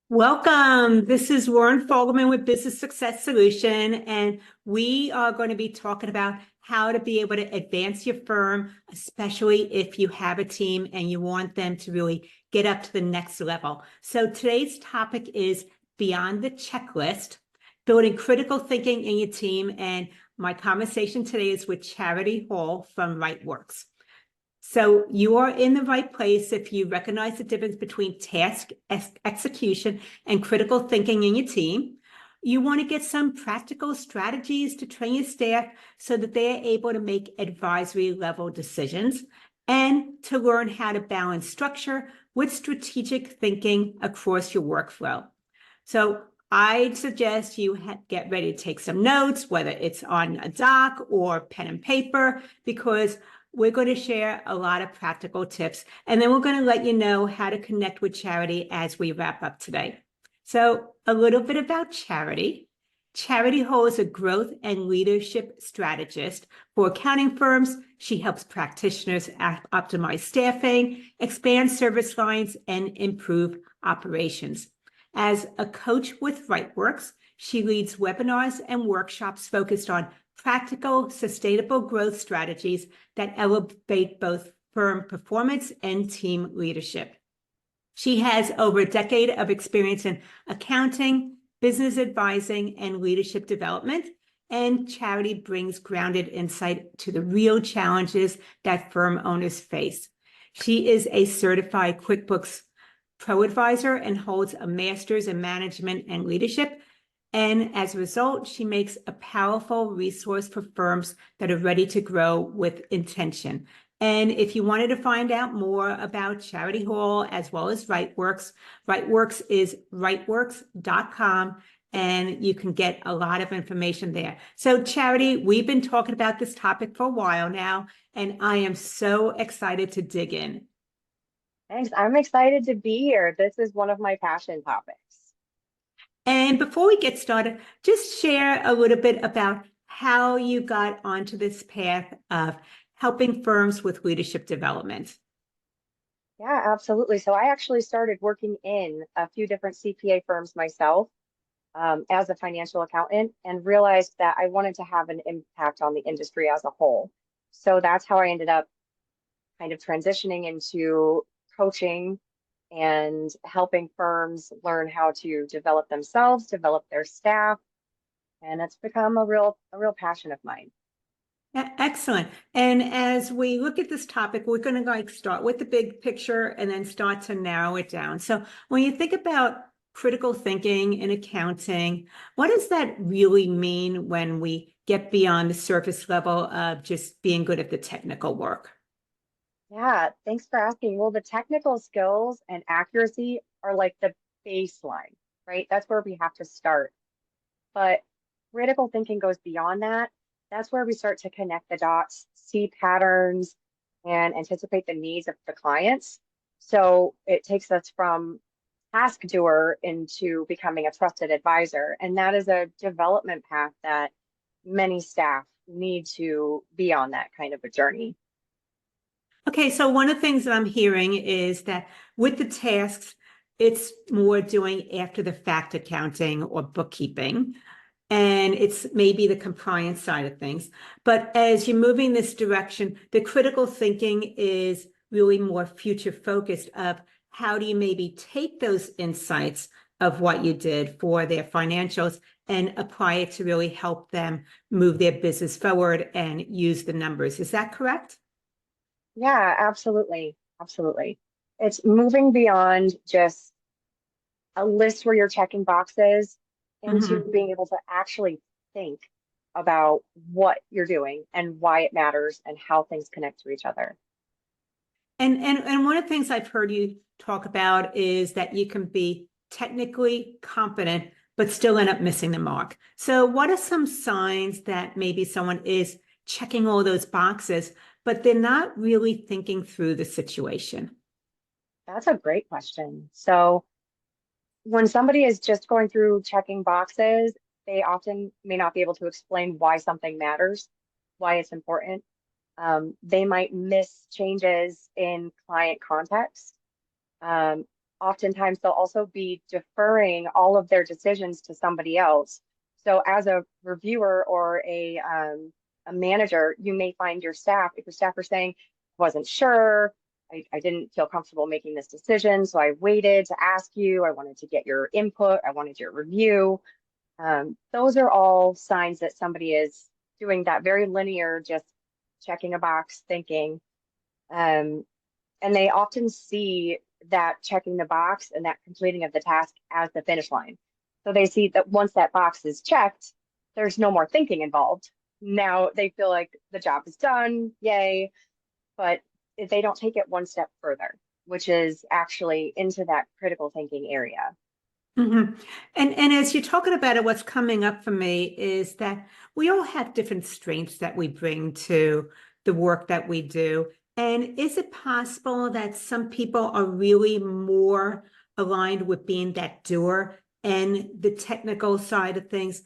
Welcome. This is Loren Fogelman with Business Success Solution, and we are going to be talking about how to be able to advance your firm, especially if you have a team and you want them to really get up to the next level. So today's topic is beyond the checklist, building critical thinking in your team. And my conversation today is with Charity Hall from Rightworks. So you are in the right place if you recognize the difference between task execution and critical thinking in your team. You want to get some practical strategies to train your staff so that they are able to make advisory level decisions and to learn how to balance structure with strategic thinking across your workflow. So I'd suggest you get ready to take some notes, whether it's on a doc or pen and paper, because we're going to share a lot of practical tips, and then we're going to let you know how to connect with Charity as we wrap up today. So a little bit about Charity. Charity Hall is a growth and leadership strategist for accounting firms. She helps practitioners optimize staffing, expand service lines, and improve operations. As a coach with Rightworks, she leads webinars and workshops focused on practical, sustainable growth strategies that elevate both firm performance and team leadership. She has over a decade of experience in accounting, business advising, and leadership development, and Charity brings grounded insight to the real challenges that firm owners face. She is a certified QuickBooks Pro Advisor and holds a master's in management and leadership. And as a result, she makes a powerful resource for firms that are ready to grow with intention. And if you wanted to find out more about Charity Hall as well as Rightworks, Rightworks is rightworks.com, and you can get a lot of information there. So Charity, we've been talking about this topic for a while now, and I am so excited to dig in. Thanks. I'm excited to be here. This is one of my passion topics. And before we get started, just share a little bit about how you got onto this path of helping firms with leadership development. Yeah, absolutely. So I actually started working in a few different CPA firms myself as a financial accountant and realized that I wanted to have an impact on the industry as a whole. So that's how I ended up kind of transitioning into coaching and helping firms learn how to develop themselves, develop their staff, and it's become a real passion of mine. Excellent. And as we look at this topic, we're going to start with the big picture and then start to narrow it down. So when you think about critical thinking in accounting, what does that really mean when we get beyond the surface level of just being good at the technical work? Yeah, thanks for asking. Well, the technical skills and accuracy are like the baseline, right? That's where we have to start. But critical thinking goes beyond that. That's where we start to connect the dots, see patterns, and anticipate the needs of the clients. So it takes us from task doer into becoming a trusted advisor. And that is a development path that many staff need to be on that kind of a journey. Okay, so one of the things that I'm hearing is that with the tasks, it's more doing after the fact accounting or bookkeeping, and it's maybe the compliance side of things. But as you're moving this direction, the critical thinking is really more future focused of how do you maybe take those insights of what you did for their financials and apply it to really help them move their business forward and use the numbers. Is that correct? Yeah, absolutely. Absolutely. It's moving beyond just a list where you're checking boxes into Mhm. being able to actually think about what you're doing and why it matters and how things connect to each other. And one of the things I've heard you talk about is that you can be technically competent, but still end up missing the mark. So what are some signs that maybe someone is checking all those boxes, but they're not really thinking through the situation? That's a great question. So when somebody is just going through checking boxes, they often may not be able to explain why something matters, why it's important. They might miss changes in client context. oftentimes they'll also be deferring all of their decisions to somebody else. So as a reviewer or a manager, you may find your staff, if your staff are saying, wasn't sure, I didn't feel comfortable making this decision, so I waited to ask you, I wanted to get your input, I wanted your review. Those are all signs that somebody is doing that very linear, just checking a box, thinking. Um, and they often see that checking the box and that completing of the task as the finish line. So they see that once that box is checked, there's no more thinking involved. Now they feel like the job is done, yay, but they don't take it one step further, which is actually into that critical thinking area. hmm And as you're talking about it, what's coming up for me is that we all have different strengths that we bring to the work that we do. And is it possible that some people are really more aligned with being that doer and the technical side of things,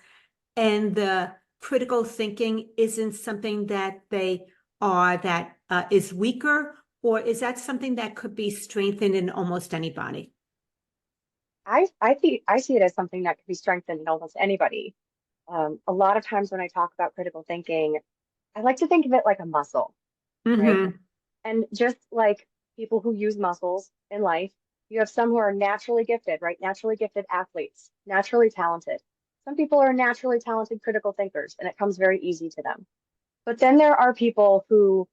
and the critical thinking isn't something that they are that is weaker, or is that something that could be strengthened in almost anybody? I see it as something that could be strengthened in almost anybody. A lot of times when I talk about critical thinking, I like to think of it like a muscle, right? hmm And just like people who use muscles in life, you have some who are naturally gifted, right? Naturally gifted athletes, naturally talented. Some people are naturally talented critical thinkers, and it comes very easy to them. But then there are people who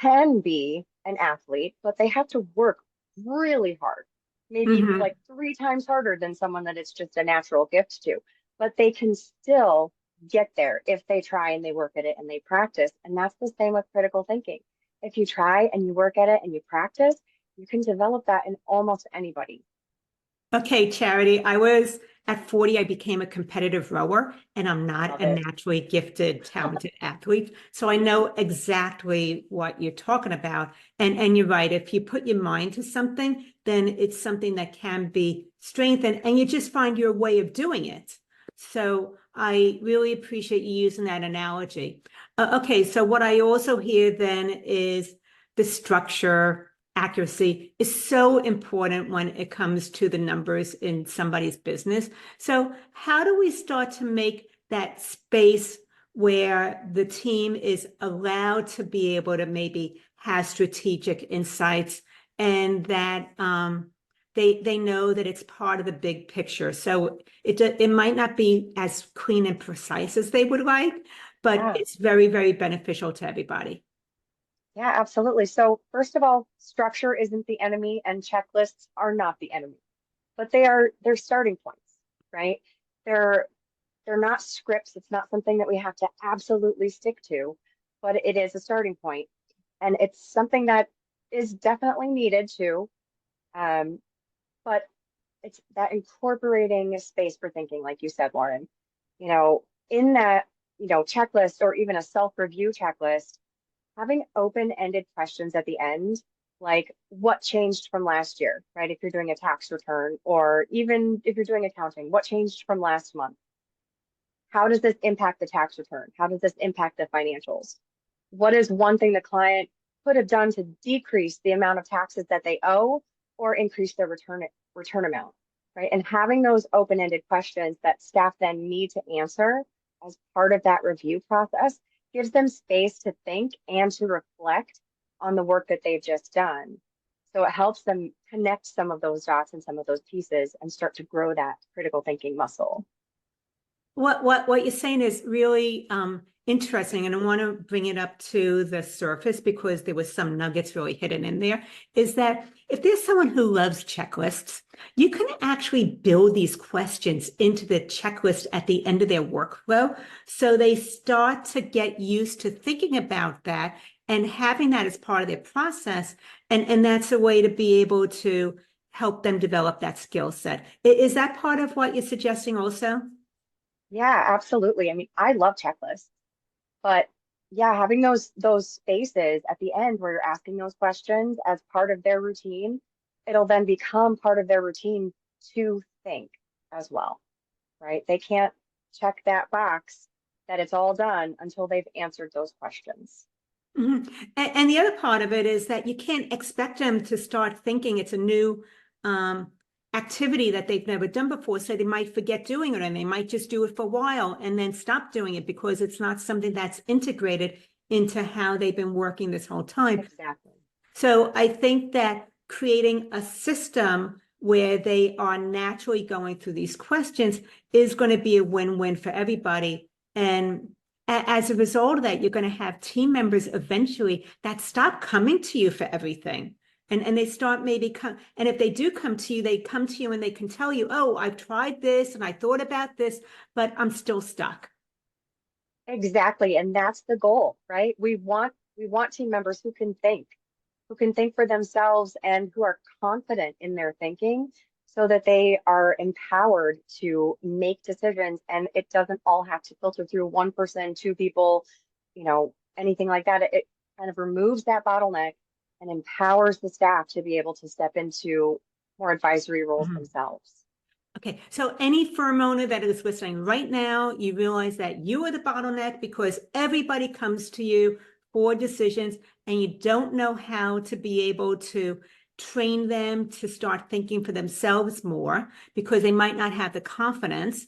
can be an athlete, but they have to work really hard, maybe hmm like 3 times harder than someone that it's just a natural gift to. But they can still get there if they try and they work at it and they practice. And that's the same with critical thinking. If you try and you work at it and you practice, you can develop that in almost anybody. Okay, Charity, I was at 40, I became a competitive rower, and I'm not Love a it. naturally gifted, talented athlete. So I know exactly what you're talking about. And you're right. If you put your mind to something, then it's something that can be strengthened, and you just find your way of doing it. So I really appreciate you using that analogy. Okay, so what I also hear then is the structure accuracy is so important when it comes to the numbers in somebody's business. So how do we start to make that space where the team is allowed to be able to maybe have strategic insights, and that they know that it's part of the big picture? So it might not be as clean and precise as they would like, but Yeah. it's very, very beneficial to everybody. Yeah, absolutely. So first of all, structure isn't the enemy and checklists are not the enemy, but they're starting points, right? They're they're not scripts. It's not something that we have to absolutely stick to, but it is a starting point. And it's something that is definitely needed too. Um, but it's that incorporating space for thinking, like you said, Lauren, in that, checklist or even a self-review checklist, having open-ended questions at the end, like what changed from last year, right? If you're doing a tax return, or even if you're doing accounting, what changed from last month? How does this impact the tax return? How does this impact the financials? What is one thing the client could have done to decrease the amount of taxes that they owe or increase their return amount, right? And having those open-ended questions that staff then need to answer as part of that review process gives them space to think and to reflect on the work that they've just done. So it helps them connect some of those dots and some of those pieces and start to grow that critical thinking muscle. What you're saying is really interesting, and I want to bring it up to the surface because there was some nuggets really hidden in there. Is that if there's someone who loves checklists, you can actually build these questions into the checklist at the end of their workflow, so they start to get used to thinking about that and having that as part of their process, and that's a way to be able to help them develop that skill set. Is that part of what you're suggesting also? Yeah, absolutely. I mean, I love checklists, but yeah, having those spaces at the end where you're asking those questions as part of their routine, it'll then become part of their routine to think as well, right? They can't check that box that it's all done until they've answered those questions. Mhm. And the other part of it is that you can't expect them to start thinking it's a new activity that they've never done before. So they might forget doing it, and they might just do it for a while and then stop doing it because it's not something that's integrated into how they've been working this whole time. Exactly. So I think that creating a system where they are naturally going through these questions is going to be a win-win for everybody. And as a result of that, you're going to have team members eventually that stop coming to you for everything. And they start maybe and if they do come to you, they come to you and they can tell you, oh, I've tried this and I thought about this, but I'm still stuck. Exactly. And that's the goal, right? We want team members who can think for themselves and who are confident in their thinking so that they are empowered to make decisions, and it doesn't all have to filter through one person, two people, anything like that. It kind of removes that bottleneck and empowers the staff to be able to step into more advisory roles themselves. Okay, so any firm owner that is listening right now, you realize that you are the bottleneck because everybody comes to you for decisions and you don't know how to be able to train them to start thinking for themselves more because they might not have the confidence.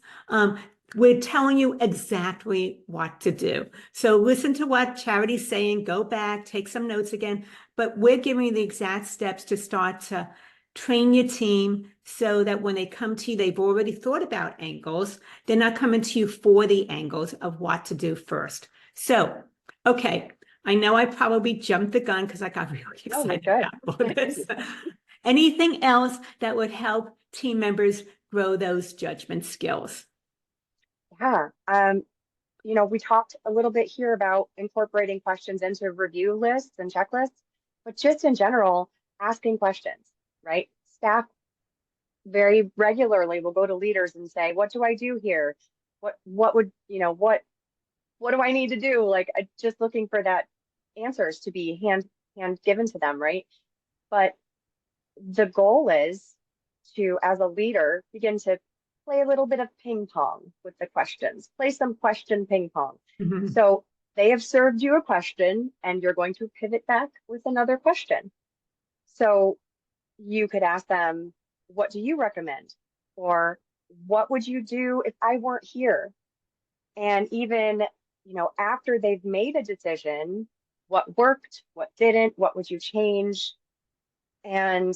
We're telling you exactly what to do. So listen to what Charity's saying, go back, take some notes again, but we're giving you the exact steps to start to train your team so that when they come to you, they've already thought about angles. They're not coming to you for the angles of what to do first. So, okay, I know I probably jumped the gun because I got really excited about all this. Anything else that would help team members grow those judgment skills? Yeah. We talked a little bit here about incorporating questions into review lists and checklists, but just in general, asking questions, right? Staff very regularly will go to leaders and say, what do I do here? What do I need to do? Like, just looking for that answers to be hand given to them, right? But the goal is to, as a leader, begin to play a little bit of ping pong with the questions, play some question ping pong. So they have served you a question and you're going to pivot back with another question. So you could ask them, what do you recommend? Or what would you do if I weren't here? And even, after they've made a decision, what worked, what didn't, what would you change? And,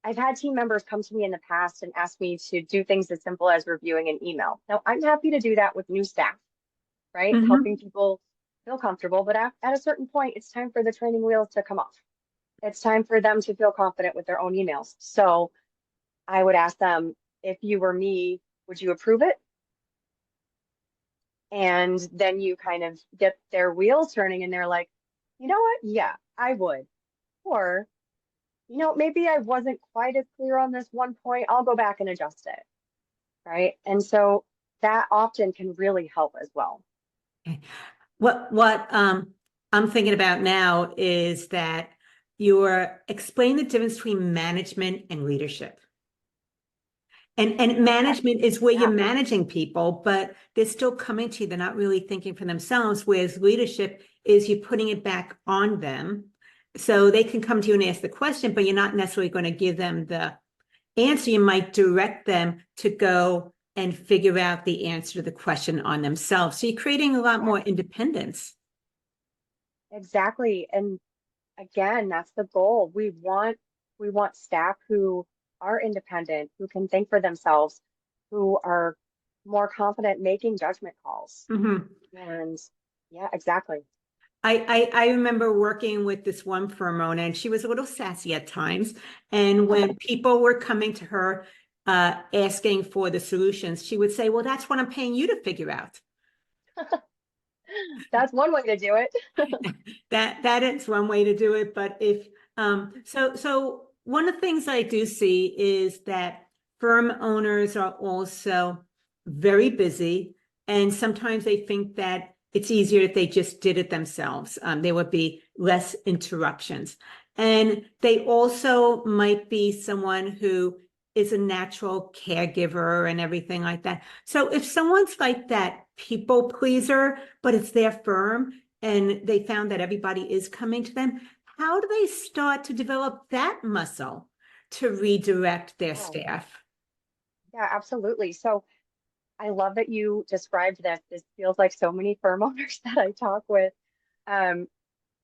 I've had team members come to me in the past and ask me to do things as simple as reviewing an email. Now, I'm happy to do that with new staff, right? Helping people feel comfortable. But at a certain point, it's time for the training wheels to come off. It's time for them to feel confident with their own emails. So I would ask them, if you were me, would you approve it? And then you kind of get their wheels turning and they're like, you know what? Yeah, I would. Or, maybe I wasn't quite as clear on this one point. I'll go back and adjust it. Right. And so that often can really help as well. Okay. What I'm thinking about now is that you're explaining the difference between management and leadership. And management is where you're managing people, but they're still coming to you. They're not really thinking for themselves, whereas leadership is you're putting it back on them. So they can come to you and ask the question, but you're not necessarily going to give them the answer. You might direct them to go and figure out the answer to the question on themselves. So you're creating a lot more independence. Exactly. And again, that's the goal. We want staff who are independent, who can think for themselves, who are more confident making judgment calls. And yeah, exactly. I remember working with this one firm owner, and she was a little sassy at times. And when people were coming to her asking for the solutions, she would say, well, that's what I'm paying you to figure out. That's one way to do it. That is one way to do it. But if so one of the things I do see is that firm owners are also very busy, and sometimes they think that it's easier if they just did it themselves. There would be less interruptions. And they also might be someone who is a natural caregiver and everything like that. So if someone's like that people pleaser, but it's their firm and they found that everybody is coming to them, how do they start to develop that muscle to redirect their Yeah, staff? yeah, absolutely. So I love that you described this. This feels like so many firm owners that I talk with, um,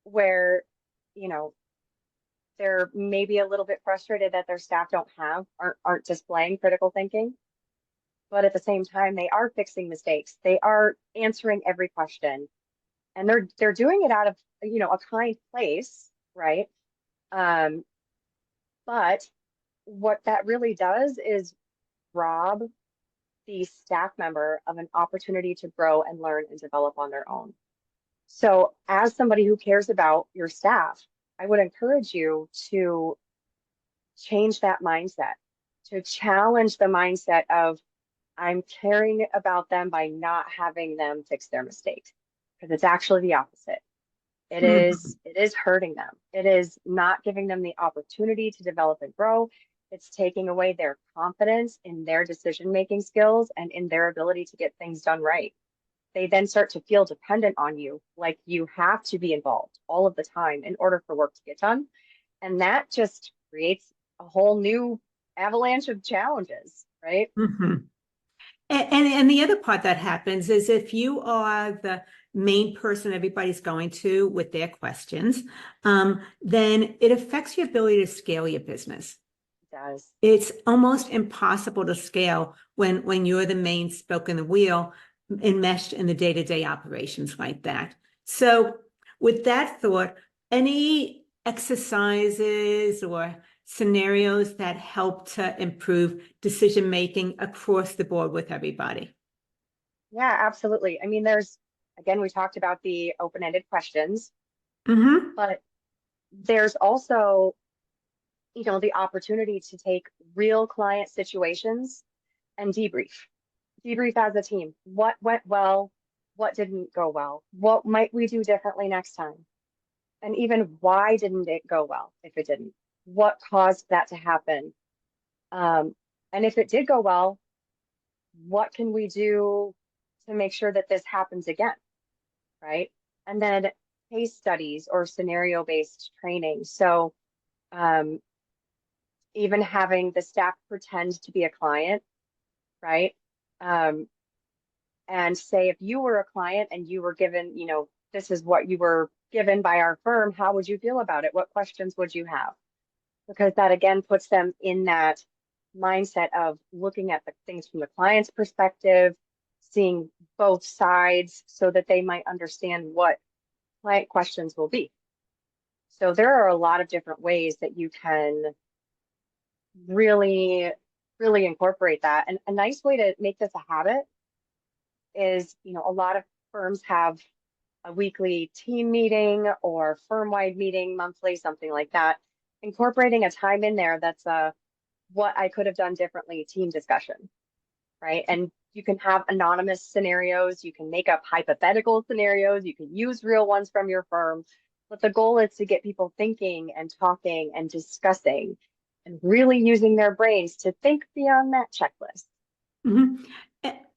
where, you know, they're maybe a little bit frustrated that their staff aren't displaying critical thinking, but at the same time, they are fixing mistakes. They are answering every question, and they're doing it out of, a kind place, right? Um, but what that really does is rob the staff member of an opportunity to grow and learn and develop on their own. So, as somebody who cares about your staff, I would encourage you to change that mindset, to challenge the mindset of, I'm caring about them by not having them fix their mistakes, because it's actually the opposite. It is hurting them. It is not giving them the opportunity to develop and grow. It's taking away their confidence in their decision-making skills and in their ability to get things done right. They then start to feel dependent on you, like you have to be involved all of the time in order for work to get done. And that just creates a whole new avalanche of challenges, right? Mhm. And the other part that happens is if you are the main person everybody's going to with their questions, then it affects your ability to scale your business. It does. It's almost impossible to scale when you're the main spoke in the wheel, enmeshed in the day-to-day operations like that. So with that thought, any exercises or scenarios that help to improve decision making across the board with everybody? Yeah, absolutely. I mean, again, we talked about the open-ended questions, Mm-hmm. but there's also, the opportunity to take real client situations and debrief as a team. What went well? What didn't go well? What might we do differently next time? And even why didn't it go well if it didn't? What caused that to happen? And if it did go well, what can we do to make sure that this happens again? Right? And then case studies or scenario-based training. So um, even having the staff pretend to be a client, right? Um, and say if you were a client and you were given, this is what you were given by our firm, how would you feel about it? What questions would you have? Because that again puts them in that mindset of looking at the things from the client's perspective, seeing both sides so that they might understand what client questions will be. So there are a lot of different ways that you can really, really incorporate that. And a nice way to make this a habit is, a lot of firms have a weekly team meeting or firm-wide meeting monthly, something like that. Incorporating a time in there that's a what I could have done differently team discussion, right? And you can have anonymous scenarios, you can make up hypothetical scenarios, you can use real ones from your firm, but the goal is to get people thinking and talking and discussing and really using their brains to think beyond that checklist. Mm-hmm.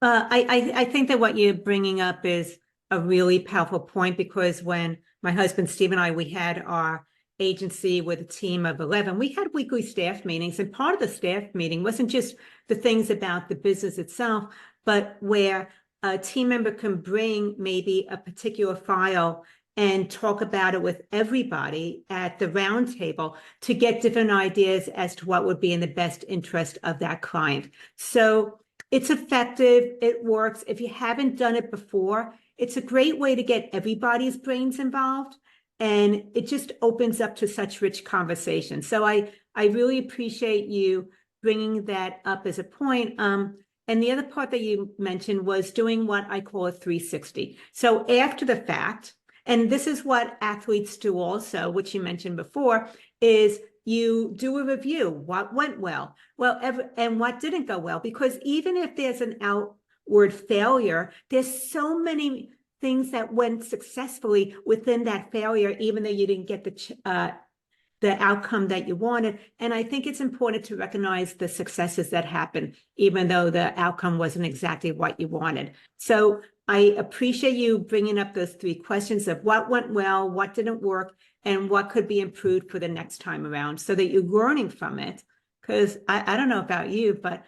I think that what you're bringing up is a really powerful point, because when my husband Steve and I, we had our agency with a team of 11, we had weekly staff meetings, and part of the staff meeting wasn't just the things about the business itself, but where a team member can bring maybe a particular file and talk about it with everybody at the round table to get different ideas as to what would be in the best interest of that client. So it's effective. It works. If you haven't done it before, it's a great way to get everybody's brains involved. And it just opens up to such rich conversation. So I really appreciate you bringing that up as a point. And the other part that you mentioned was doing what I call a 360. So after the fact, and this is what athletes do also, which you mentioned before, is you do a review. What went well? And what didn't go well? Because even if there's an outward failure, there's so many things that went successfully within that failure, even though you didn't get the outcome that you wanted. And I think it's important to recognize the successes that happen, even though the outcome wasn't exactly what you wanted. So I appreciate you bringing up those 3 questions of what went well, what didn't work, and what could be improved for the next time around so that you're learning from it. Because I don't know about you, but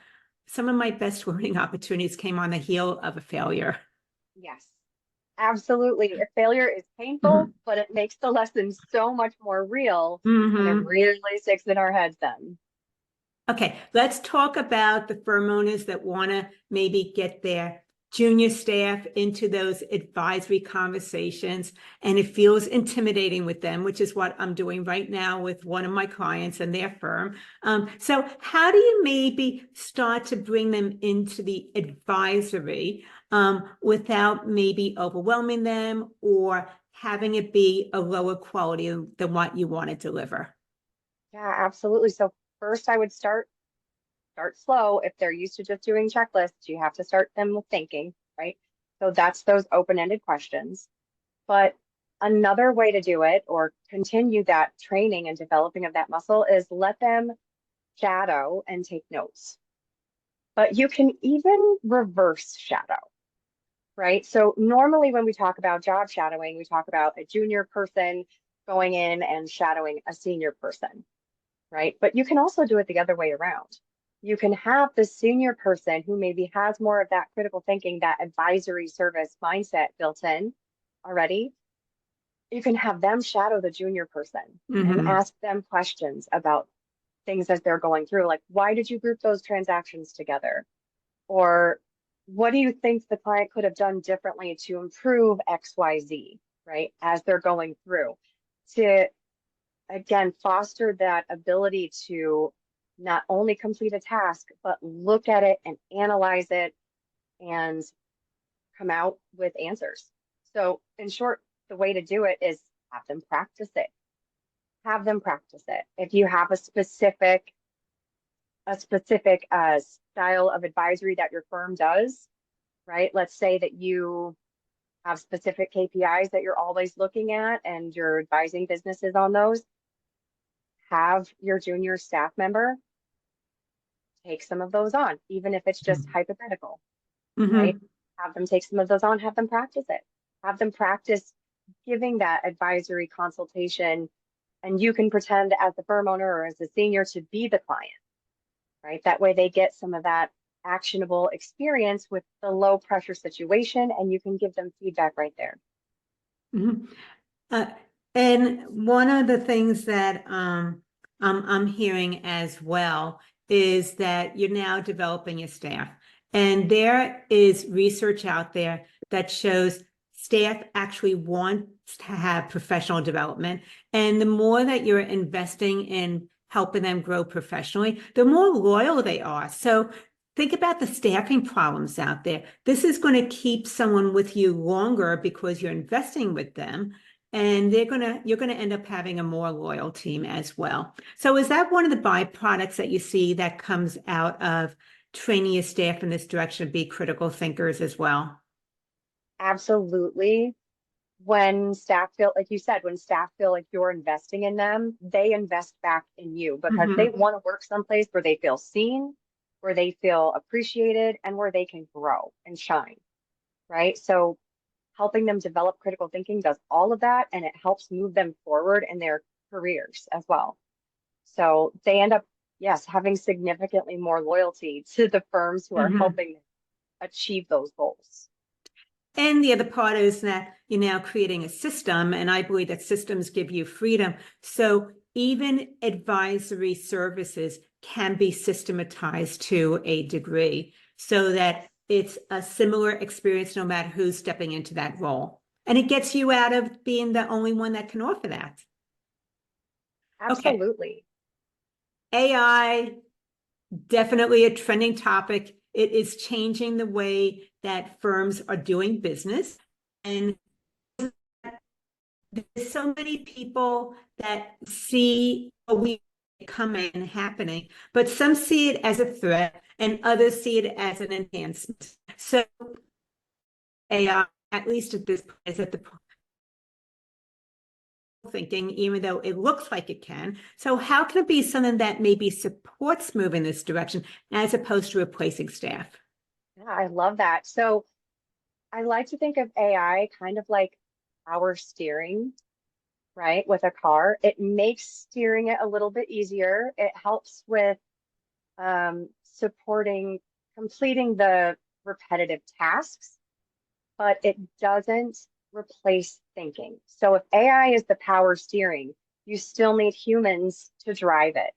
some of my best learning opportunities came on the heel of a failure. Yes, absolutely. A failure is painful, but it makes the lesson so much more real, and it Mm-hmm. really sticks in our heads then. Okay, let's talk about the firm owners that want to maybe get their junior staff into those advisory conversations, and it feels intimidating with them, which is what I'm doing right now with one of my clients and their firm. So how do you maybe start to bring them into the advisory without maybe overwhelming them or having it be a lower quality than what you want to deliver? Yeah, absolutely. So first I would start slow. If they're used to just doing checklists, you have to start them with thinking, right? So that's those open-ended questions. But another way to do it or continue that training and developing of that muscle is let them shadow and take notes. But you can even reverse shadow, right? So normally when we talk about job shadowing, we talk about a junior person going in and shadowing a senior person, right? But you can also do it the other way around. You can have the senior person who maybe has more of that critical thinking, that advisory service mindset built in already. You can have them shadow the junior person and Mm-hmm. ask them questions about things as they're going through, like, why did you group those transactions together? Or what do you think the client could have done differently to improve XYZ, right? As they're going through to, again, foster that ability to not only complete a task, but look at it and analyze it and come out with answers. So in short, the way to do it is have them practice it. Have them practice it. If you have a specific style of advisory that your firm does, right? Let's say that you have specific KPIs that you're always looking at and you're advising businesses on those. Have your junior staff member take some of those on, even if it's just hypothetical, right? Mm-hmm. Have them take some of those on, have them practice it. Have them practice giving that advisory consultation, and you can pretend as the firm owner or as the senior to be the client, right? That way they get some of that actionable experience with the low pressure situation, and you can give them feedback right there. Mm-hmm. Uh, and one of the things that I'm hearing as well is that you're now developing your staff. And there is research out there that shows staff actually want to have professional development. And the more that you're investing in helping them grow professionally, the more loyal they are. So think about the staffing problems out there. This is going to keep someone with you longer because you're investing with them, and you're gonna end up having a more loyal team as well. So is that one of the byproducts that you see that comes out of training your staff in this direction to be critical thinkers as well? Absolutely. When staff feel, like you said, when staff feel like you're investing in them, they invest back in you because they Mm-hmm. want to work someplace where they feel seen, where they feel appreciated, and where they can grow and shine, right? So helping them develop critical thinking does all of that, and it helps move them forward in their careers as well. So they end up, yes, having significantly more loyalty to the firms who are Mm-hmm. helping achieve those goals. And the other part is that you're now creating a system, and I believe that systems give you freedom. So even advisory services can be systematized to a degree so that it's a similar experience no matter who's stepping into that role. And it gets you out of being the only one that can offer that. Okay, Absolutely. AI, definitely a trending topic. It is changing the way that firms are doing business. And there's so many people that see a week coming happening, but some see it as a threat and others see it as an enhancement. So AI, at least at this point, is at the thinking, even though it looks like it can. So how can it be something that maybe supports moving this direction as opposed to replacing staff? Yeah, I love that. So I like to think of AI kind of like power steering, right, with a car. It makes steering it a little bit easier. It helps with supporting completing the repetitive tasks, but it doesn't replace thinking. So if AI is the power steering, you still need humans to drive it.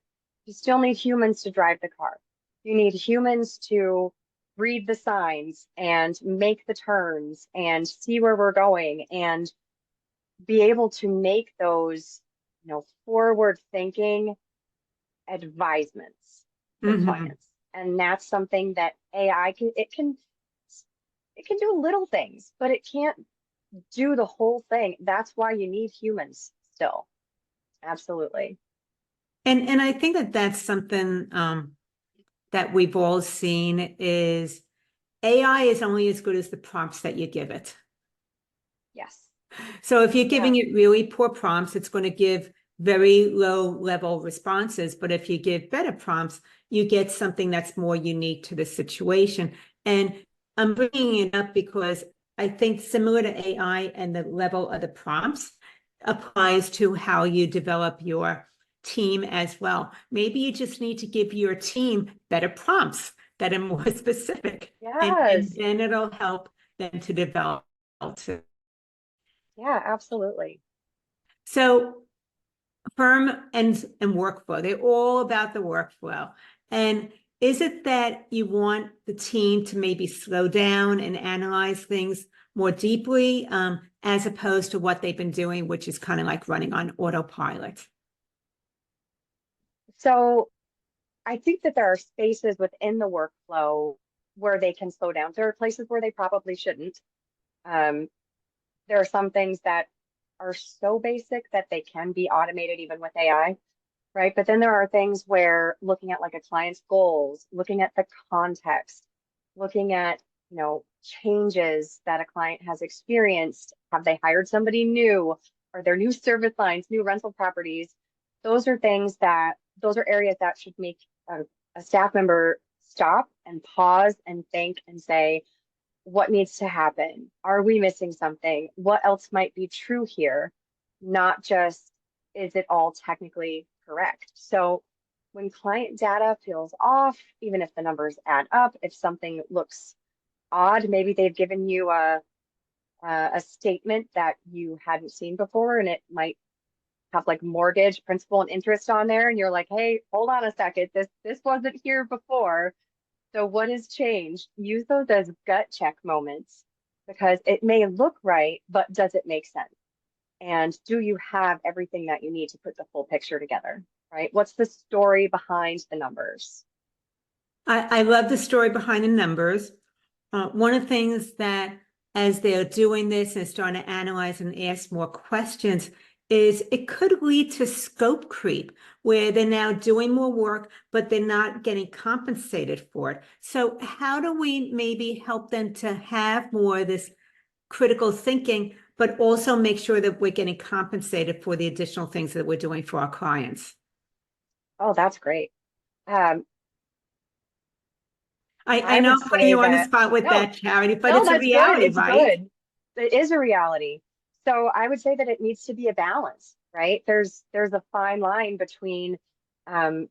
You still need humans to drive the car. You need humans to read the signs and make the turns and see where we're going and be able to make those, forward thinking advisements for Mm-hmm. clients. And that's something that AI can do little things, but it can't do the whole thing. That's why you need humans still. Absolutely. And I think that that's something that we've all seen is AI is only as good as the prompts that you give it. Yes. So if you're Yeah. giving it really poor prompts, it's going to give very low level responses. But if you give better prompts, you get something that's more unique to the situation. And I'm bringing it up because I think similar to AI and the level of the prompts applies to how you develop your team as well. Maybe you just need to give your team better prompts that are more specific, and Yes. then it'll help them to develop. Yeah, absolutely. So firm and workflow, they're all about the workflow. And is it that you want the team to maybe slow down and analyze things more deeply, as opposed to what they've been doing, which is kind of like running on autopilot? So I think that there are spaces within the workflow where they can slow down. There are places where they probably shouldn't. Um, there are some things that are so basic that they can be automated even with AI, right? But then there are things where looking at like a client's goals, looking at the context, looking at, changes that a client has experienced. Have they hired somebody new? Are there new service lines, new rental properties? Those are areas that should make a staff member stop and pause and think and say, what needs to happen? Are we missing something? What else might be true here? Not just, is it all technically correct? So when client data feels off, even if the numbers add up, if something looks odd, maybe they've given you a statement that you hadn't seen before, and it might have like mortgage, principal, and interest on there, and you're like, hey, hold on a second, this wasn't here before. So what has changed? Use those as gut check moments because it may look right, but does it make sense? And do you have everything that you need to put the full picture together, right? What's the story behind the numbers? I love the story behind the numbers. One of the things that, as they're doing this and starting to analyze and ask more questions, is it could lead to scope creep, where they're now doing more work, but they're not getting compensated for it. So how do we maybe help them to have more of this critical thinking, but also make sure that we're getting compensated for the additional things that we're doing for our clients? Oh, that's great. Um, I I know would I'm putting say you on the that, spot with no, that, Charity, but no, it's a that's good. reality, It's right? good. It is a reality. So I would say that it needs to be a balance, right? There's a fine line between um,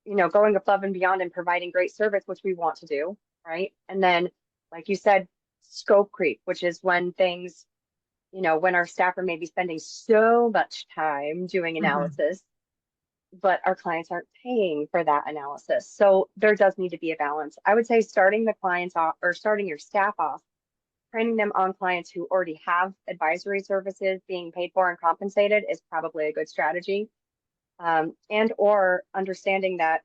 going above and beyond and providing great service, which we want to do, right? And then, like you said, scope creep, which is when things, when our staff are maybe spending so much time doing Mhm. analysis, but our clients aren't paying for that analysis. So there does need to be a balance. I would say starting the clients off or starting your staff off, training them on clients who already have advisory services being paid for and compensated is probably a good strategy. And or understanding that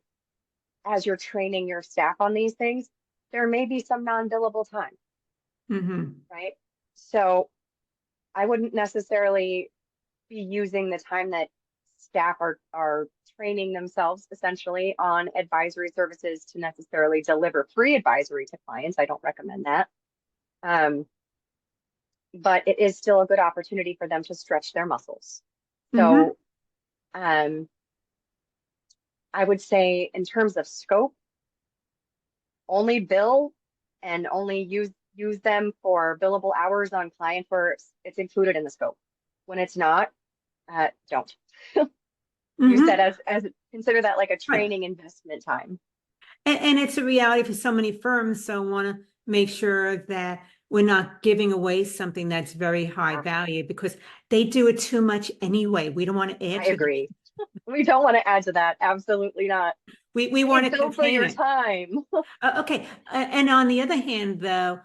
as you're training your staff on these things, there may be some non-billable time, Mhm. right? So I wouldn't necessarily be using the time that staff are training themselves essentially on advisory services to necessarily deliver free advisory to clients. I don't recommend that. Um, but it is still a good opportunity for them to stretch their muscles. Mhm. So um, I would say in terms of scope, only bill and only use them for billable hours on client where it's included in the scope. When it's not, Don't. You said Mhm. as consider that like a Right. training investment time. And it's a reality for so many firms. So I want to make sure that we're not giving away something that's very high Yeah, value because they do it too much anyway. We don't want to add I to that. agree. We don't want to add to that. Absolutely not. We Hey, want to bill for contain your it. time. Okay. And on the other hand, though,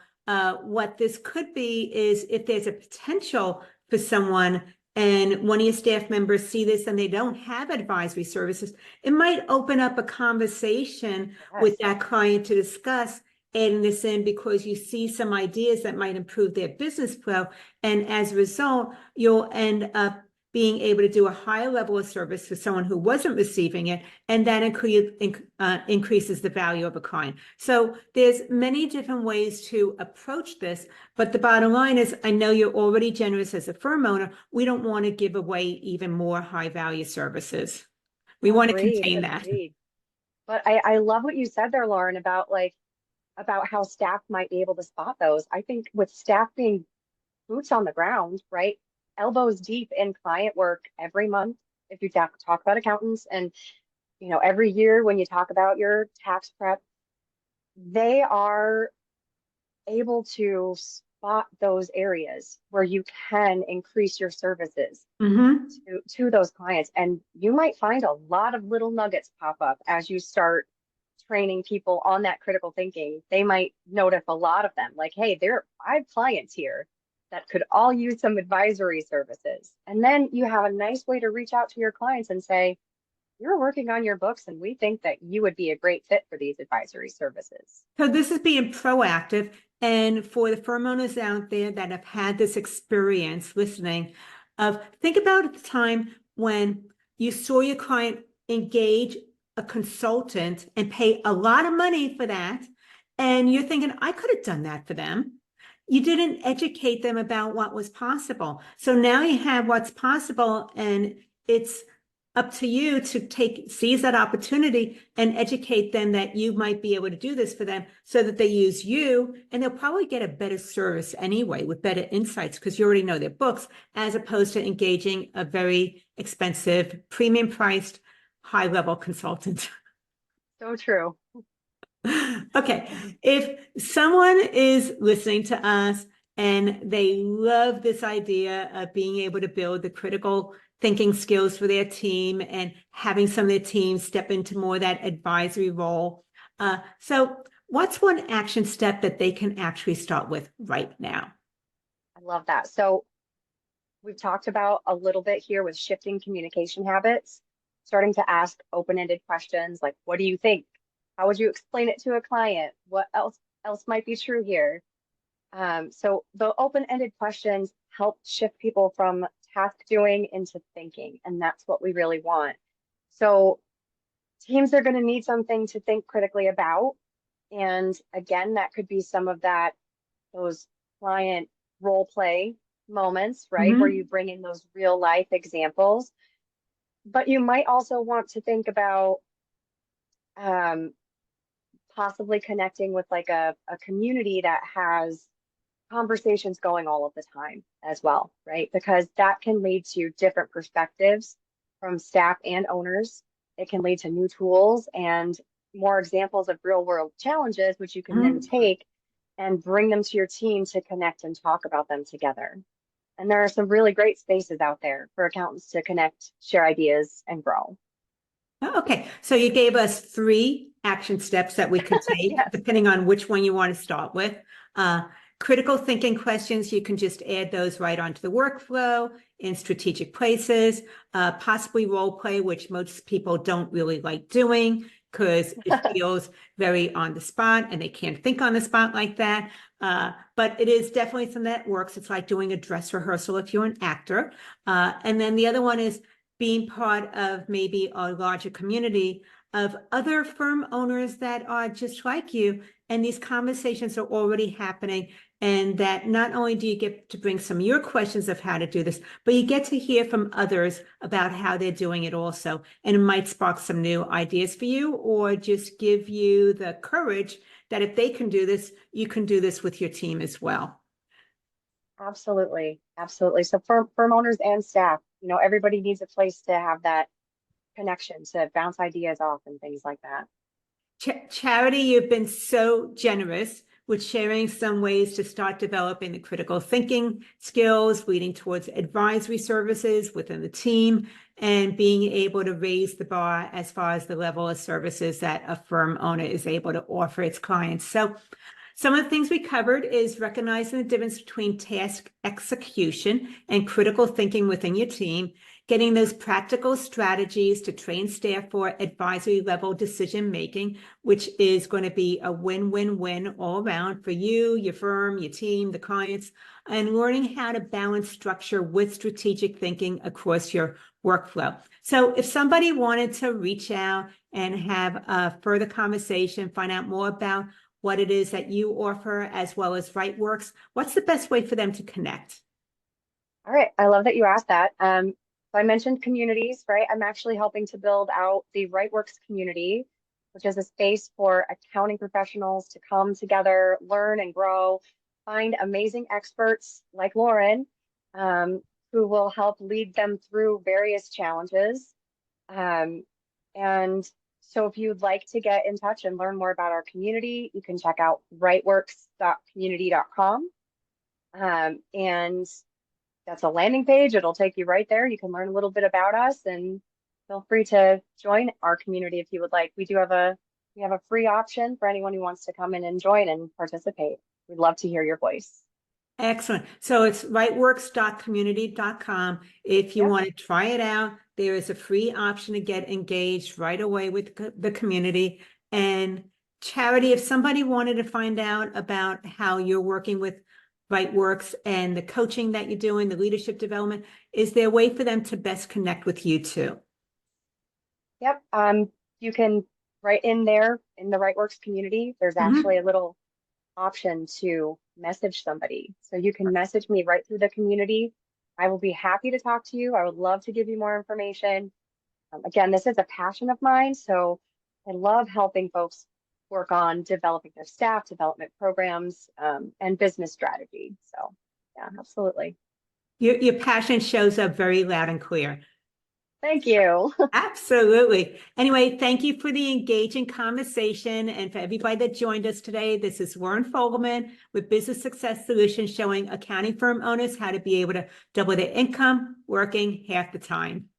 what this could be is if there's a potential for someone and one of your staff members see this and they don't have advisory services, it might open up a conversation with Yes, that client to discuss adding this in because you see some ideas that might improve their business flow. And as a result, you'll end up being able to do a higher level of service for someone who wasn't receiving it, and that increases the value of a client. So there's many different ways to approach this, but the bottom line is, I know you're already generous as a firm owner. We don't want to give away even more high value services. We want to agreed, contain that. agreed. But I love what you said there, Lauren, about like about how staff might be able to spot those. I think with staff being boots on the ground, right? Elbows deep in client work every month. If you talk about accountants and every year when you talk about your tax prep, they are able to spot those areas where you can increase your services Mm-hmm. to those clients. And you might find a lot of little nuggets pop up as you start training people on that critical thinking. They might notice a lot of them, like, hey, there are 5 clients here that could all use some advisory services. And then you have a nice way to reach out to your clients and say, you're working on your books and we think that you would be a great fit for these advisory services. So this is being proactive. And for the firm owners out there that have had this experience listening, think about the time when you saw your client engage a consultant and pay a lot of money for that. And you're thinking, I could have done that for them. You didn't educate them about what was possible. So now you have what's possible, and it's up to you to seize that opportunity and educate them that you might be able to do this for them so that they use you, and they'll probably get a better service anyway with better insights because you already know their books, as opposed to engaging a very expensive, premium priced, high level consultant. So true. Okay, if someone is listening to us and they love this idea of being able to build the critical thinking skills for their team and having some of their team step into more of that advisory role, so what's one action step that they can actually start with right now? I love that. So we've talked about a little bit here with shifting communication habits, starting to ask open-ended questions like, what do you think? How would you explain it to a client? What else might be true here? So the open-ended questions help shift people from task doing into thinking, and that's what we really want. So teams are going to need something to think critically about. And again, that could be some of those client role play moments, right? Where you Mm-hmm. bring in those real life examples. But you might also want to think about um, possibly connecting with like a community that has conversations going all of the time as well, right? Because that can lead to different perspectives from staff and owners. It can lead to new tools and more examples of real world challenges, which you can then Mm-hmm. take and bring them to your team to connect and talk about them together. And there are some really great spaces out there for accountants to connect, share ideas, and grow. Oh, okay, so you gave us 3 action steps that we could take, Yes, depending on which one you want to start with. Uh, Critical thinking questions, you can just add those right onto the workflow in strategic places. Possibly role play, which most people don't really like doing because it feels very on the spot and they can't think on the spot like that. But it is definitely something that works. It's like doing a dress rehearsal if you're an actor. And then the other one is being part of maybe a larger community of other firm owners that are just like you. And these conversations are already happening. And that not only do you get to bring some of your questions of how to do this, but you get to hear from others about how they're doing it also. And it might spark some new ideas for you or just give you the courage that if they can do this, you can do this with your team as well. absolutely. Absolutely. So firm owners and staff, you know, everybody needs a place to have that connection to bounce ideas off and things like that. Charity, you've been so generous with sharing some ways to start developing the critical thinking skills, leading towards advisory services within the team, and being able to raise the bar as far as the level of services that a firm owner is able to offer its clients. So some of the things we covered is recognizing the difference between task execution and critical thinking within your team, getting those practical strategies to train staff for advisory level decision making, which is going to be a win-win-win all around for you, your firm, your team, the clients, and learning how to balance structure with strategic thinking across your workflow. So if somebody wanted to reach out and have a further conversation, find out more about what it is that you offer, as well as Rightworks, what's the best way for them to connect? All right, I love that you asked that. So I mentioned communities, right? I'm actually helping to build out the Rightworks community, which is a space for accounting professionals to come together, learn and grow, find amazing experts like Loren, who will help lead them through various challenges. And so if you'd like to get in touch and learn more about our community, you can check out rightworks.community.com. And that's a landing page. It'll take you right there. You can learn a little bit about us, and feel free to join our community if you would like. We have a free option for anyone who wants to come in and join and participate. We'd love to hear your voice. Excellent. So it's rightworks.community.com. If you Yep. want to try it out, there is a free option to get engaged right away with the community. And Charity, if somebody wanted to find out about how you're working with Rightworks and the coaching that you're doing, the leadership development, is there a way for them to best connect with you too? Yep. You can right in there in the Rightworks community, there's Mhm. actually a little option to message somebody. So you can message me right through the community. I will be happy to talk to you. I would love to give you more information. Again, this is a passion of mine, so I love helping folks work on developing their staff development programs, and business strategy. So yeah, absolutely. Your passion shows up very loud and clear. Thank you. Absolutely. Anyway, thank you for the engaging conversation. And for everybody that joined us today, this is Loren Fogelman with Business Success Solutions, showing accounting firm owners how to be able to double their income working half the time.